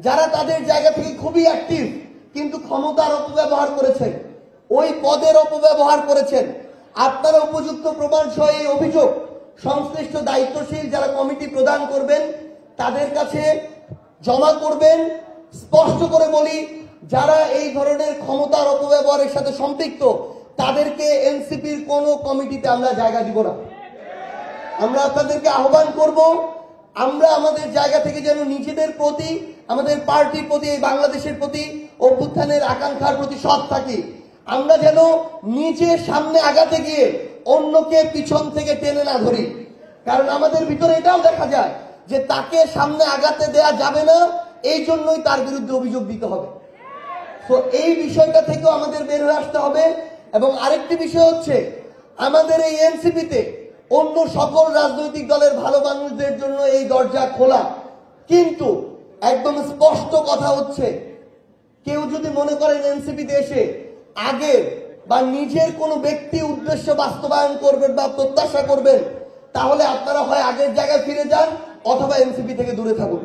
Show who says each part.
Speaker 1: যারা তাদের জায়গা থেকে খুবই অ্যাক্টিভ কিন্তু ক্ষমতার অপব্যবহার করেছেন, ওই পদের অপব্যবহার করেছেন। আপনারা উপযুক্ত প্রমাণ সহ এই অভিযোগ সংশ্লিষ্ট দায়িত্বশীল যারা কমিটি প্রদান করবেন তাদের কাছে জমা করবেন। স্পষ্ট করে বলি, যারা এই ধরনের ক্ষমতার অপব্যবহারের সাথে সম্পৃক্ত তাদেরকে এনসিপির কোনো কমিটিতে আমরা জায়গা দিব না। আমরা আপনাদেরকে আহ্বান করব, আমরা আমাদের জায়গা থেকে যেন নিজেদের প্রতি, আমাদের পার্টির প্রতি, এই বাংলাদেশের প্রতি, অভ্যুত্থানের আকাঙ্ক্ষার প্রতি সৎ থাকি। আমরা যেন নিজে সামনে আগাতে গিয়ে অন্যকে পিছন থেকে টেনে না ধরি। কারণ আমাদের ভিতরে এটাও দেখা যায় যে তাকে সামনে আগাতে দেয়া যাবে না, এই জন্যই তার বিরুদ্ধে অভিযোগ দিতে হবে। তো এই বিষয়টা থেকেও আমাদের বের হয়ে আসতে হবে। এবং আরেকটি বিষয় হচ্ছে, আমাদের এই এনসিপিতে অন্য সকল রাজনৈতিক দলের ভালো মানুষদের জন্য এই দরজা খোলা, কিন্তু একদম স্পষ্ট কথা হচ্ছে, কেউ যদি মনে করেন এনসিপিতে এসে আগের বা নিজের কোনো ব্যক্তি উদ্দেশ্য বাস্তবায়ন করবেন বা প্রত্যাশা করবেন, তাহলে আপনারা হয় আগের জায়গায় ফিরে যান অথবা এনসিপি থেকে দূরে থাকুন।